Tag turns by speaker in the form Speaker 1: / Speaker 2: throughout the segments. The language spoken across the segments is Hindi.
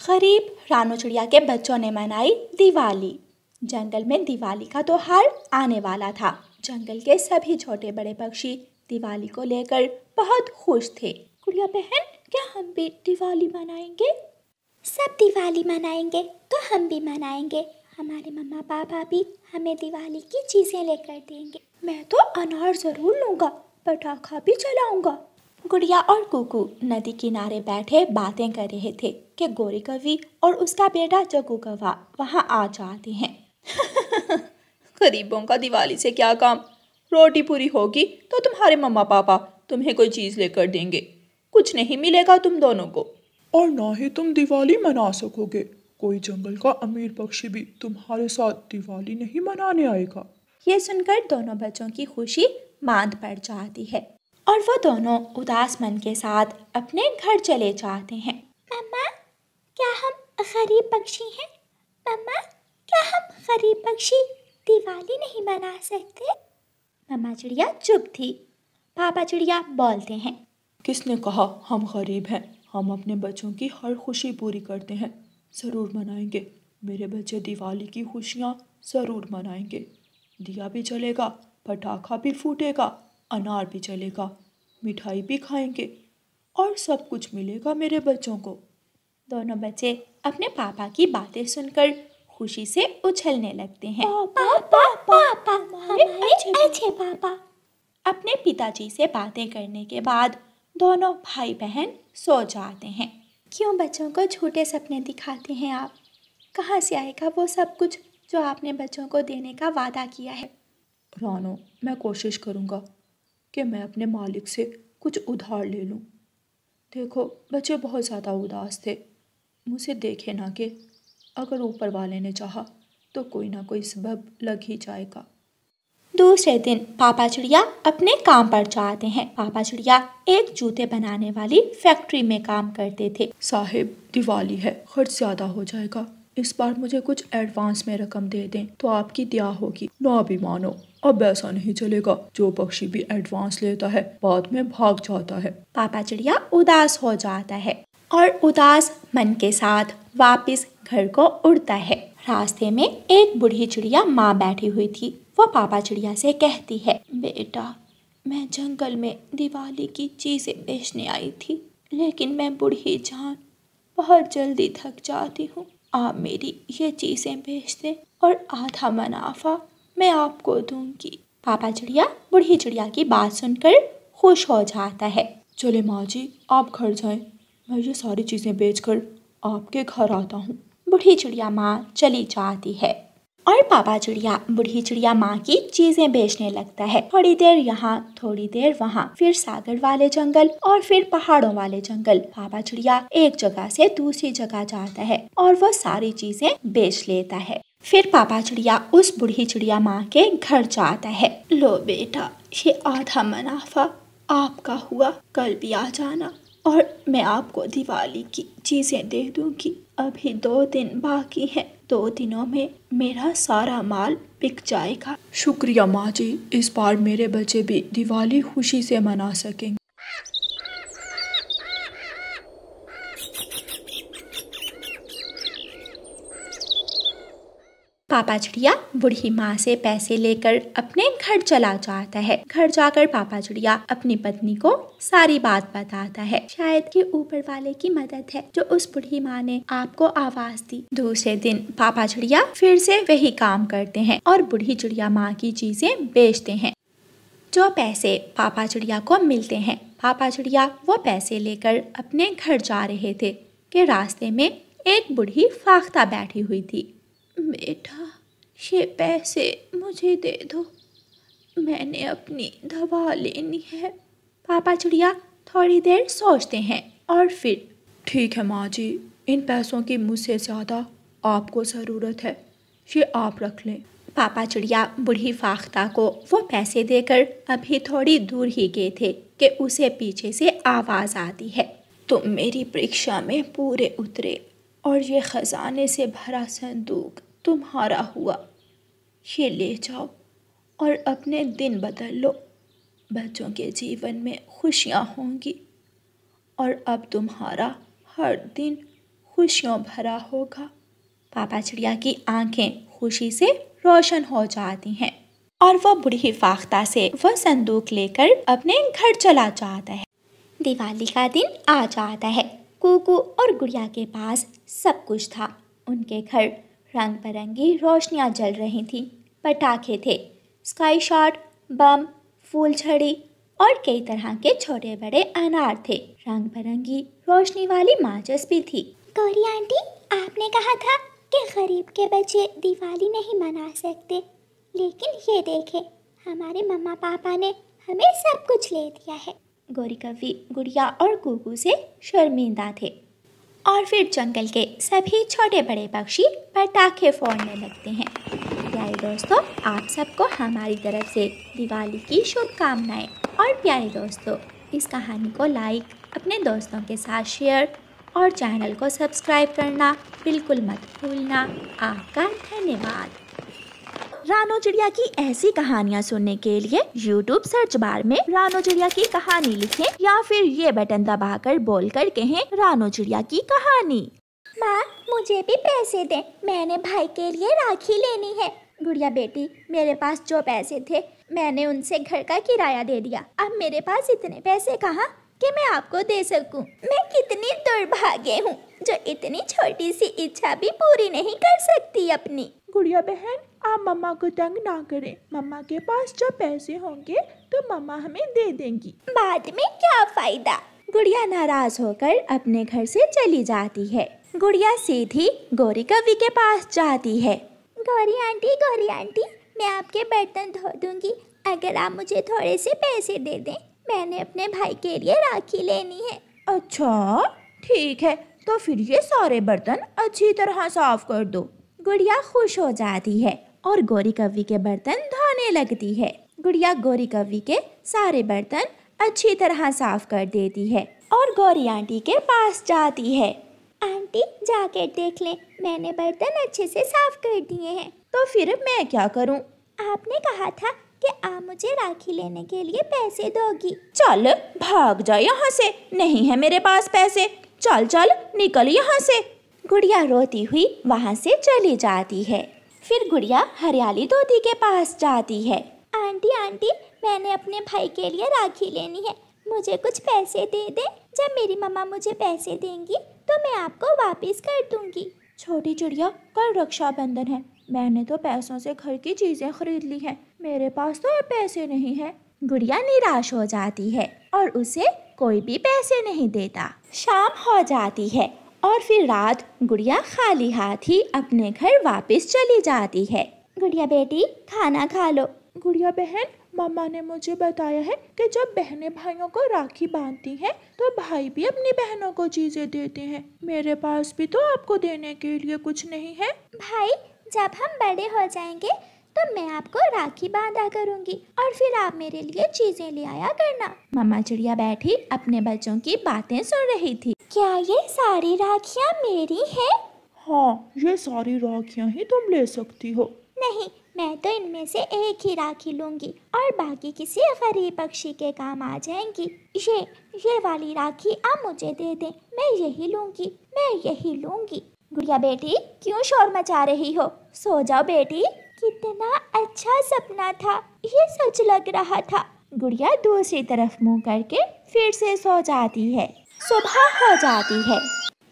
Speaker 1: गरीब रानू चिड़िया के बच्चों ने मनाई दिवाली। जंगल में दिवाली का त्योहार आने वाला था। जंगल के सभी छोटे बड़े पक्षी दिवाली को लेकर बहुत खुश थे। गुड़िया बहन, क्या हम भी दिवाली मनाएंगे?
Speaker 2: सब दिवाली मनाएंगे तो हम भी मनाएंगे। हमारे मम्मा पापा भी हमें दिवाली की चीज़ें लेकर देंगे।
Speaker 1: मैं तो अनार ज़रूर लूँगा, पटाखा भी जलाऊँगा। गुड़िया और कुकू नदी किनारे बैठे बातें कर रहे थे कि गोरी कवि और उसका बेटा जग्गू कौवा वहाँ आ जाते हैं। गरीबों का दिवाली से क्या काम? रोटी पूरी होगी तो तुम्हारे मम्मा पापा तुम्हें कोई चीज़ लेकर देंगे। कुछ नहीं मिलेगा तुम दोनों को,
Speaker 3: और ना ही तुम दिवाली मना सकोगे। कोई जंगल का अमीर पक्षी भी तुम्हारे साथ दिवाली नहीं मनाने आएगा।
Speaker 1: ये सुनकर दोनों बच्चों की खुशी मांद पड़ जाती है और वो दोनों उदास मन के साथ अपने घर चले जाते हैं।
Speaker 2: मम्मा, क्या हम गरीब पक्षी हैं? मम्मा, क्या हम गरीब पक्षी दिवाली नहीं मना सकते?
Speaker 1: मम्मा चिड़िया चुप थी। पापा चिड़िया बोलते हैं,
Speaker 3: किसने कहा हम गरीब हैं? हम अपने बच्चों की हर खुशी पूरी करते हैं, ज़रूर मनाएंगे। मेरे बच्चे दिवाली की खुशियाँ ज़रूर मनाएंगे। दिया भी जलेगा, पटाखा भी फूटेगा, अनार भी जलेगा, मिठाई भी खाएंगे और सब कुछ मिलेगा मेरे बच्चों को। दोनों बच्चे अपने पापा की बातें सुनकर खुशी से उछलने लगते हैं।
Speaker 2: पापा, हमारे अच्छे पापा।
Speaker 1: अपने पिताजी से बातें करने के बाद दोनों भाई बहन सो जाते हैं। क्यों बच्चों को झूठे सपने दिखाते हैं आप? कहाँ से आएगा वो सब कुछ जो आपने बच्चों को देने का वादा किया है?
Speaker 3: रानो, मैं कोशिश करूँगा कि मैं अपने मालिक से कुछ उधार ले लूँ। देखो, बच्चे बहुत ज़्यादा उदास थे। मुझे देखे ना कि अगर ऊपर वाले ने चाहा तो कोई ना कोई सबब लग ही जाएगा।
Speaker 1: दूसरे दिन पापा चिड़िया अपने काम पर जाते हैं। पापा चिड़िया एक जूते बनाने वाली फैक्ट्री में काम करते थे।
Speaker 3: साहिब, दिवाली है, खर्च ज़्यादा हो जाएगा। इस बार मुझे कुछ एडवांस में रकम दे दें तो आपकी दया होगी। ना भी मानो, अब ऐसा नहीं चलेगा। जो पक्षी भी एडवांस लेता है बाद में भाग जाता है।
Speaker 1: पापा चिड़िया उदास हो जाता है और उदास मन के साथ वापस घर को उड़ता है। रास्ते में एक बूढ़ी चिड़िया माँ बैठी हुई थी। वो पापा चिड़िया से कहती है, बेटा, मैं जंगल में दिवाली की चीज़ें बेचने आई थी, लेकिन मैं बूढ़ी जान बहुत जल्दी थक जाती हूँ। आप मेरी ये चीज़ें बेच दें और आधा मुनाफा मैं आपको दूंगी। पापा चिड़िया बूढ़ी चिड़िया की बात सुनकर खुश हो जाता है।
Speaker 3: चले माँ जी, आप घर जाएं, मैं ये सारी चीज़ें बेचकर आपके घर आता हूँ।
Speaker 1: बूढ़ी चिड़िया माँ चली जाती है और पापा चिड़िया बूढ़ी चिड़िया माँ की चीजें बेचने लगता है। थोड़ी देर यहाँ, थोड़ी देर वहाँ, फिर सागर वाले जंगल और फिर पहाड़ों वाले जंगल। पापा चिड़िया एक जगह से दूसरी जगह जाता है और वो सारी चीजें बेच लेता है। फिर पापा चिड़िया उस बूढ़ी चिड़िया माँ के घर जाता है। लो बेटा, ये आधा मुनाफा आपका हुआ, कल भी आ जाना और मैं आपको दिवाली की चीजें दे दूंगी। अभी 2 दिन बाकी है, 2 दिनों में मेरा सारा माल बिक जाएगा।
Speaker 3: शुक्रिया माँ जी, इस बार मेरे बच्चे भी दिवाली खुशी से मना सकेंगे।
Speaker 1: पापा चिड़िया बूढ़ी माँ से पैसे लेकर अपने घर चला जाता है। घर जाकर पापा चिड़िया अपनी पत्नी को सारी बात बताता है। शायद कि ऊपर वाले की मदद है जो उस बूढ़ी माँ ने आपको आवाज दी। दूसरे दिन पापा चिड़िया फिर से वही काम करते हैं और बूढ़ी चिड़िया माँ की चीजें बेचते हैं। जो पैसे पापा चिड़िया को मिलते हैं, पापा चिड़िया वो पैसे लेकर अपने घर जा रहे थे कि रास्ते में एक बूढ़ी फाख्ता बैठी हुई थी। बेटा, ये पैसे मुझे दे दो, मैंने अपनी दवा लेनी है। पापा चिड़िया थोड़ी देर सोचते हैं और फिर,
Speaker 3: ठीक है माँ जी, इन पैसों की मुझसे ज़्यादा आपको ज़रूरत है, ये आप रख लें।
Speaker 1: पापा चिड़िया बूढ़ी फाख्ता को वो पैसे देकर अभी थोड़ी दूर ही गए थे कि उसे पीछे से आवाज़ आती है, तुम मेरी परीक्षा में पूरे उतरे और ये खजाने से भरा संदूक तुम्हारा हुआ। ये ले जाओ और अपने दिन बदल लो। बच्चों के जीवन में खुशियाँ होंगी और अब तुम्हारा हर दिन खुशियों भरा होगा। पापा चिड़िया की आंखें खुशी से रोशन हो जाती हैं और वह बूढ़ी फाख्ता से वह संदूक लेकर अपने घर चला जाता है। दिवाली का दिन आ जाता है। कुकू और गुड़िया के पास सब कुछ था। उनके घर रंग बिरंगी रोशनियाँ जल रही थीं, पटाखे थे, स्काई शॉट, बम, फूलझड़ी और कई तरह के छोटे बड़े अनार थे। रंग बिरंगी रोशनी वाली माचिस भी थी।
Speaker 2: गौरी आंटी, आपने कहा था कि गरीब के बच्चे दिवाली नहीं मना सकते, लेकिन ये देखें, हमारे मम्मा पापा ने हमें सब कुछ ले दिया है।
Speaker 1: गौरी कव्वी गुड़िया और कुकू से शर्मिंदा थे और फिर जंगल के सभी छोटे बड़े पक्षी पटाखे फोड़ने लगते हैं। प्यारे दोस्तों, आप सबको हमारी तरफ से दिवाली की शुभकामनाएं। और प्यारे दोस्तों, इस कहानी को लाइक, अपने दोस्तों के साथ शेयर और चैनल को सब्सक्राइब करना बिल्कुल मत भूलना। आपका धन्यवाद। रानो चिड़िया की ऐसी कहानियाँ सुनने के लिए YouTube सर्च बार में रानो चिड़िया की कहानी लिखें या फिर ये बटन दबाकर बोलकर कहें रानो चिड़िया की कहानी।
Speaker 2: माँ, मुझे भी पैसे दें, मैंने भाई के लिए राखी लेनी है।
Speaker 1: गुड़िया बेटी, मेरे पास जो पैसे थे मैंने उनसे घर का किराया दे दिया। अब मेरे पास इतने पैसे कहाँ कि मैं आपको दे सकूं।
Speaker 2: मैं कितनी दुर्भाग्य हूँ जो इतनी छोटी सी इच्छा भी पूरी नहीं कर सकती अपनी।
Speaker 3: गुड़िया बहन, आप मम्मा को तंग ना करें। मम्मा के पास जब पैसे होंगे तो मम्मा हमें दे देंगी।
Speaker 2: बाद में क्या फायदा।
Speaker 1: गुड़िया नाराज होकर अपने घर से चली जाती है। गुड़िया सीधी गौरी कव्वी के पास जाती है।
Speaker 2: गौरी आंटी, मैं आपके बर्तन धो दूंगी अगर आप मुझे थोड़े से पैसे दे दें। मैंने अपने भाई के लिए राखी लेनी है।
Speaker 3: अच्छा ठीक है, तो फिर ये सारे बर्तन अच्छी तरह साफ कर दो।
Speaker 1: गुड़िया खुश हो जाती है और गौरी कव्वी के बर्तन धोने लगती है। गुड़िया गौरी कव्वी के सारे बर्तन अच्छी तरह साफ कर देती है और गौरी आंटी के पास जाती है।
Speaker 2: आंटी, जाकर देख लें, मैंने बर्तन अच्छे से साफ कर दिए हैं।
Speaker 1: तो फिर मैं क्या करूं?
Speaker 2: आपने कहा था कि आप मुझे राखी लेने के लिए पैसे दोगी।
Speaker 1: चल भाग जा यहाँ से, नहीं है मेरे पास पैसे। चल चल निकल यहाँ से। गुड़िया रोती हुई वहाँ से चली जाती है। फिर गुड़िया हरियाली तोती के पास जाती है।
Speaker 2: आंटी, मैंने अपने भाई के लिए राखी लेनी है, मुझे कुछ पैसे दे दे। जब मेरी मम्मा मुझे पैसे देंगी तो मैं आपको वापस कर दूंगी।
Speaker 1: छोटी चिड़िया, कल रक्षाबंधन है, मैंने तो पैसों से घर की चीजें खरीद ली हैं, मेरे पास तो अब पैसे नहीं है। गुड़िया निराश हो जाती है और उसे कोई भी पैसे नहीं देता। शाम हो जाती है और फिर रात गुड़िया खाली हाथ ही अपने घर वापस चली जाती है।
Speaker 2: गुड़िया बेटी, खाना खा लो।
Speaker 3: गुड़िया बहन, मम्मा ने मुझे बताया है कि जब बहनें भाइयों को राखी बांधती हैं तो भाई भी अपनी बहनों को चीजें देते हैं। मेरे पास भी तो आपको देने के लिए कुछ नहीं है।
Speaker 2: भाई, जब हम बड़े हो जाएंगे तो मैं आपको राखी बांधा करूंगी और फिर आप मेरे लिए चीजें ले आया करना।
Speaker 1: मम्मा चिड़िया बैठी अपने बच्चों की बातें सुन रही थी।
Speaker 2: क्या ये सारी राखियाँ मेरी हैं?
Speaker 3: हाँ, ये सारी राखियाँ ही तुम ले सकती हो।
Speaker 2: नहीं, मैं तो इनमें से एक ही राखी लूंगी और बाकी किसी गरीब पक्षी के काम आ जाएंगी। ये वाली राखी आप मुझे दे दें, मैं यही लूंगी।
Speaker 1: गुड़िया बेटी, क्यों शोर मचा रही हो? सो जाओ बेटी।
Speaker 2: कितना अच्छा सपना था, ये सच लग रहा था।
Speaker 1: गुड़िया दूसरी तरफ मुंह करके फिर से सो जाती है। सुबह हो जाती है।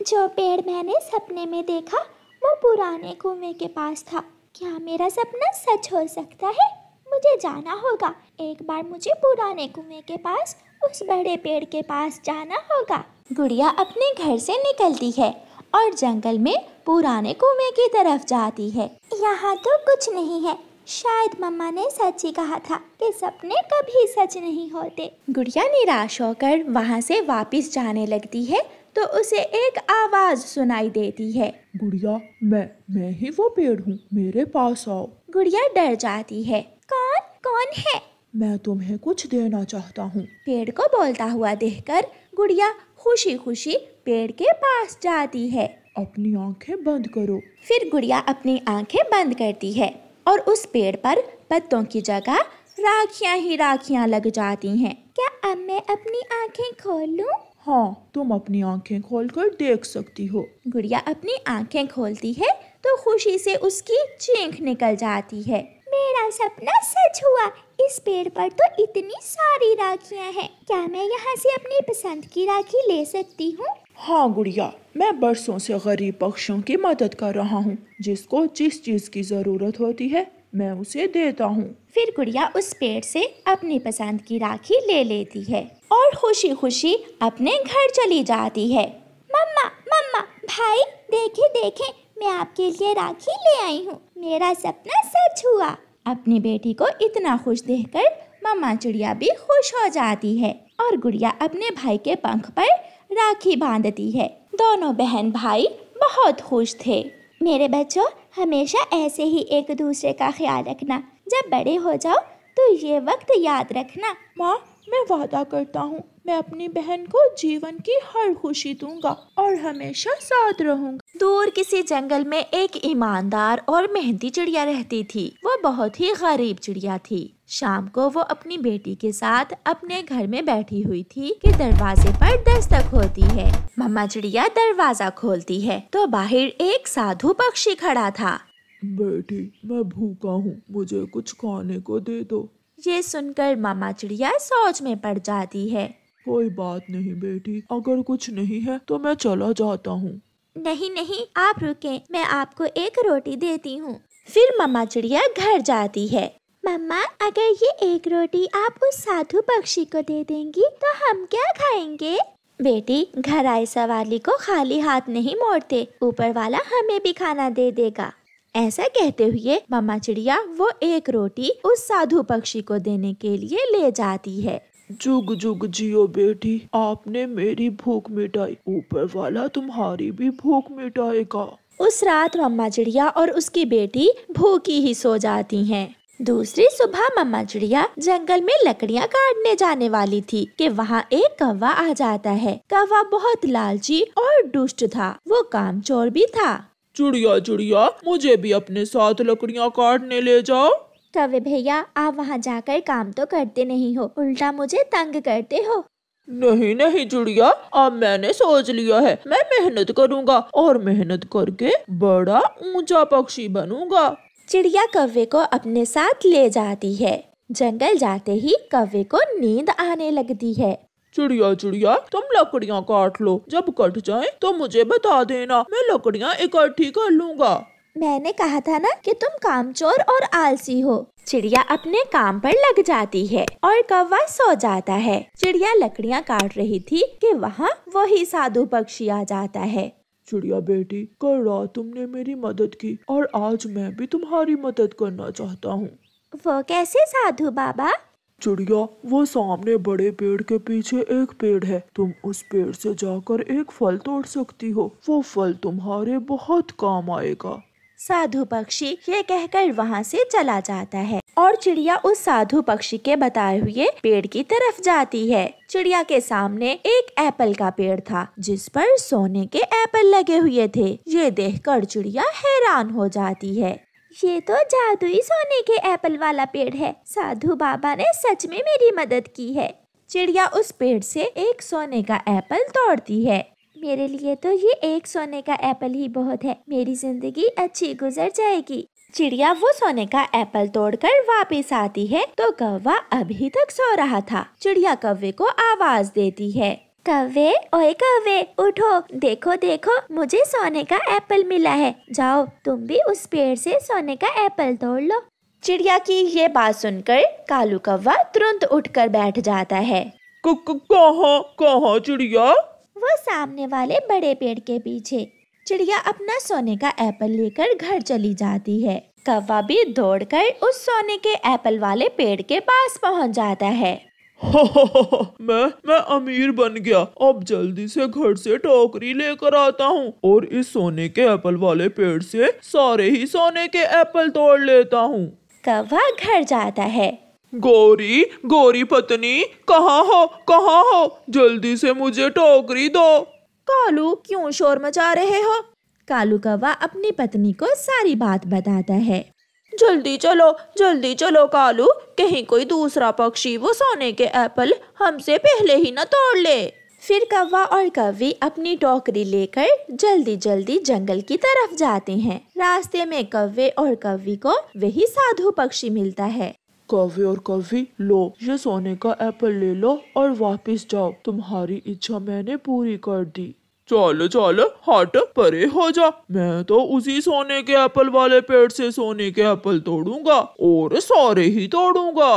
Speaker 2: जो पेड़ मैंने सपने में देखा वो पुराने कुएं के पास था। क्या मेरा सपना सच हो सकता है? मुझे जाना होगा। एक बार मुझे पुराने कुएं के पास उस बड़े पेड़ के पास जाना होगा।
Speaker 1: गुड़िया अपने घर से निकलती है और जंगल में पुराने कुएं की तरफ जाती है।
Speaker 2: यहाँ तो कुछ नहीं है। शायद मम्मा ने सच ही कहा था कि सपने कभी सच नहीं होते।
Speaker 1: गुड़िया निराश होकर वहाँ से वापस जाने लगती है तो उसे एक आवाज सुनाई देती है।
Speaker 3: गुड़िया, मैं ही वो पेड़ हूँ, मेरे पास आओ।
Speaker 1: गुड़िया डर जाती है।
Speaker 2: कौन है?
Speaker 3: मैं तुम्हें कुछ देना चाहता हूँ।
Speaker 1: पेड़ को बोलता हुआ देखकर गुड़िया खुशी खुशी पेड़ के पास जाती है।
Speaker 3: अपनी आंखें बंद करो।
Speaker 1: फिर गुड़िया अपनी आंखें बंद करती है और उस पेड़ पर पत्तों की जगह राखियां ही राखियां लग जाती हैं।
Speaker 2: क्या अब मैं अपनी आंखें खोल लूं?
Speaker 3: हाँ, तुम अपनी आंखें खोलकर देख सकती हो।
Speaker 1: गुड़िया अपनी आंखें खोलती है तो खुशी से उसकी चीख निकल जाती है।
Speaker 2: मेरा सपना सच हुआ। इस पेड़ पर तो इतनी सारी राखियां हैं। क्या मैं यहाँ से अपनी पसंद की राखी ले सकती हूँ?
Speaker 3: हाँ गुड़िया, मैं बरसों से गरीब पक्षियों की मदद कर रहा हूँ। जिसको जिस चीज की जरूरत होती है मैं उसे देता हूँ।
Speaker 1: फिर गुड़िया उस पेड़ से अपनी पसंद की राखी ले लेती है और खुशी खुशी अपने घर चली जाती है।
Speaker 2: मम्मा मम्मा, भाई देखे देखे, मैं आपके लिए राखी ले आई हूँ। मेरा सपना सच हुआ।
Speaker 1: अपनी बेटी को इतना खुश देखकर मम्मा चिड़िया भी खुश हो जाती है और गुड़िया अपने भाई के पंख पर राखी बांधती है। दोनों बहन भाई बहुत खुश थे।
Speaker 2: मेरे बच्चों, हमेशा ऐसे ही एक दूसरे का ख्याल रखना। जब बड़े हो जाओ तो ये वक्त याद रखना।
Speaker 3: माँ, मैं वादा करता हूँ मैं अपनी बहन को जीवन की हर खुशी दूंगा और हमेशा साथ रहूंगा।
Speaker 1: दूर किसी जंगल में एक ईमानदार और मेहनती चिड़िया रहती थी। वो बहुत ही गरीब चिड़िया थी। शाम को वो अपनी बेटी के साथ अपने घर में बैठी हुई थी कि दरवाजे पर दस्तक होती है। मम्मा चिड़िया दरवाजा खोलती है तो बाहर एक साधु पक्षी खड़ा था।
Speaker 3: बेटी, मैं भूखा हूँ, मुझे कुछ खाने को दे दो।
Speaker 1: ये सुनकर मम्मा चिड़िया सोच में पड़ जाती है।
Speaker 3: कोई बात नहीं बेटी, अगर कुछ नहीं है तो मैं चला जाता हूँ।
Speaker 2: नहीं नहीं, आप रुके, मैं आपको एक रोटी देती हूँ।
Speaker 1: फिर मम्मा चिड़िया घर जाती है।
Speaker 2: मम्मा, अगर ये एक रोटी आप उस साधु पक्षी को दे देंगी तो हम क्या खाएंगे?
Speaker 1: बेटी, घर आए सवाली को खाली हाथ नहीं मोड़ते, ऊपर वाला हमें भी खाना दे देगा। ऐसा कहते हुए मम्मा चिड़िया वो एक रोटी उस साधु पक्षी को देने के लिए ले जाती है।
Speaker 3: जुग जुग जियो बेटी, आपने मेरी भूख मिटाई, ऊपर वाला तुम्हारी भी भूख मिटाएगा।
Speaker 1: उस रात मम्मा चिड़िया और उसकी बेटी भूखी ही सो जाती हैं। दूसरी सुबह मम्मा चिड़िया जंगल में लकड़ियाँ काटने जाने वाली थी कि वहाँ एक कौवा आ जाता है। कौवा बहुत लालची और दुष्ट था। वो कामचोर भी था।
Speaker 3: चिड़िया चिड़िया, मुझे भी अपने साथ लकड़ियाँ काटने ले जाओ।
Speaker 2: कौवे भैया, आप वहाँ जाकर काम तो करते नहीं हो, उल्टा मुझे तंग करते हो।
Speaker 3: नहीं नहीं चिड़िया, अब मैंने सोच लिया है मैं मेहनत करूँगा और मेहनत करके बड़ा ऊंचा पक्षी बनूंगा।
Speaker 1: चिड़िया कौवे को अपने साथ ले जाती है। जंगल जाते ही कौवे को नींद आने लगती है।
Speaker 3: चिड़िया चिड़िया, तुम लकड़ियाँ काट लो, जब कट जाएं तो मुझे बता देना, मैं लकड़ियाँ इकट्ठी कर लूँगा।
Speaker 2: मैंने कहा था ना कि तुम कामचोर और आलसी हो।
Speaker 1: चिड़िया अपने काम पर लग जाती है और कौवा सो जाता है। चिड़िया लकड़ियाँ काट रही थी कि वहाँ वही साधु पक्षी आ जाता है।
Speaker 3: चिड़िया बेटी, कल रात तुमने मेरी मदद की और आज मैं भी तुम्हारी मदद करना चाहता हूँ।
Speaker 2: वो कैसे साधु बाबा?
Speaker 3: चिड़िया, वो सामने बड़े पेड़ के पीछे एक पेड़ है, तुम उस पेड़ से जाकर एक फल तोड़ सकती हो, वो फल तुम्हारे बहुत काम आएगा।
Speaker 1: साधु पक्षी ये कहकर वहाँ से चला जाता है और चिड़िया उस साधु पक्षी के बताए हुए पेड़ की तरफ जाती है। चिड़िया के सामने एक एप्पल का पेड़ था जिस पर सोने के एप्पल लगे हुए थे। ये देखकर चिड़िया हैरान हो जाती है।
Speaker 2: ये तो जादुई सोने के एप्पल वाला पेड़ है। साधु बाबा ने सच में मेरी मदद की है।
Speaker 1: चिड़िया उस पेड़ से एक सोने का एप्पल तोड़ती है।
Speaker 2: मेरे लिए तो ये एक सोने का एप्पल ही बहुत है, मेरी जिंदगी अच्छी गुजर जाएगी।
Speaker 1: चिड़िया वो सोने का एप्पल तोड़कर वापस आती है तो कौवा अभी तक सो रहा था। चिड़िया कौवे को आवाज देती है,
Speaker 2: कौवे, ओए कौवे, उठो, देखो देखो, मुझे सोने का एप्पल मिला है। जाओ तुम भी उस पेड़ से सोने का एप्पल तोड़ लो।
Speaker 1: चिड़िया की ये बात सुनकर कालू कौवा तुरंत उठकर बैठ जाता है।
Speaker 3: कहाँ चिड़िया?
Speaker 2: वो सामने वाले बड़े पेड़ के पीछे।
Speaker 1: चिड़िया अपना सोने का एप्पल लेकर घर चली जाती है। कौवा भी दौड़कर उस सोने के एप्पल वाले पेड़ के पास पहुंच जाता है।
Speaker 3: मैं अमीर बन गया, अब जल्दी से घर से टोकरी लेकर आता हूँ और इस सोने के एप्पल वाले पेड़ से सारे ही सोने के एप्पल तोड़ लेता हूँ।
Speaker 1: कौवा घर जाता है।
Speaker 3: गोरी पत्नी, कहाँ हो? जल्दी से मुझे टोकरी दो।
Speaker 1: कालू, क्यों शोर मचा रहे हो? कालू कौवा अपनी पत्नी को सारी बात बताता है। जल्दी चलो कालू, कहीं कोई दूसरा पक्षी वो सोने के एप्पल हमसे पहले ही न तोड़ ले। फिर कौवा और कौवी अपनी टोकरी लेकर जल्दी जल्दी जंगल की तरफ जाते हैं। रास्ते में कौवे और कौवी को वही साधु पक्षी मिलता है।
Speaker 3: कौवे और कौवी, लो ये सोने का एप्पल ले लो और वापस जाओ, तुम्हारी इच्छा मैंने पूरी कर दी। चल चल हट, परे हो जा, मैं तो उसी सोने के एप्पल वाले पेड़ से सोने के एप्पल तोड़ूंगा और सारे ही तोड़ूंगा।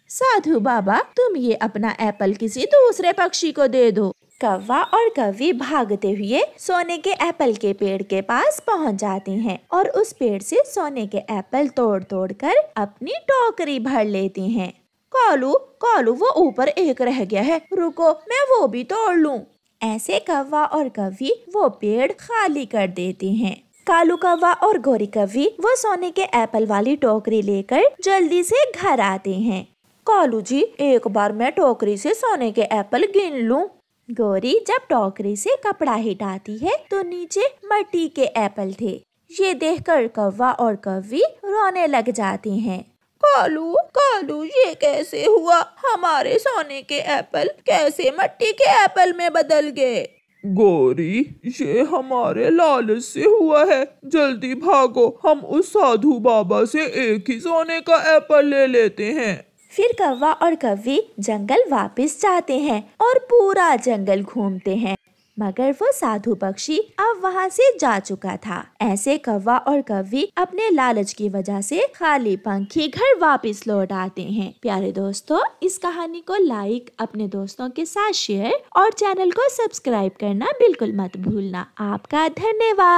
Speaker 1: साधु बाबा, तुम ये अपना एप्पल किसी दूसरे पक्षी को दे दो। कौवा और कौवी भागते हुए सोने के एप्पल के पेड़ के पास पहुंच जाते हैं और उस पेड़ से सोने के एप्पल तोड़ तोड़ कर अपनी टोकरी भर लेते हैं। कालू कालू, वो ऊपर एक रह गया है, रुको मैं वो भी तोड़ लूं। ऐसे कौवा और कौवी वो पेड़ खाली कर देते हैं। कालू कौवा और गोरी कौवी वो सोने के एप्पल वाली टोकरी लेकर जल्दी से घर आते हैं। कालू जी, एक बार मैं टोकरी से सोने के एप्पल गिन लूं। गोरी जब टोकरी से कपड़ा हटाती है तो नीचे मिट्टी के एप्पल थे। ये देखकर कौवा और कौवी रोने लग जाते हैं। कालू कालू, ये कैसे हुआ? हमारे सोने के एप्पल कैसे मिट्टी के एप्पल में बदल गए?
Speaker 3: गोरी, ये हमारे लालच से हुआ है, जल्दी भागो, हम उस साधु बाबा से एक ही सोने का एप्पल ले लेते हैं।
Speaker 1: फिर कौवा और कौवी जंगल वापस जाते हैं और पूरा जंगल घूमते हैं, मगर वो साधु पक्षी अब वहाँ से जा चुका था। ऐसे कौवा और कौवी अपने लालच की वजह से खाली पंखी घर वापस लौट आते हैं। प्यारे दोस्तों, इस कहानी को लाइक, अपने दोस्तों के साथ शेयर और चैनल को सब्सक्राइब करना बिल्कुल मत भूलना। आपका धन्यवाद।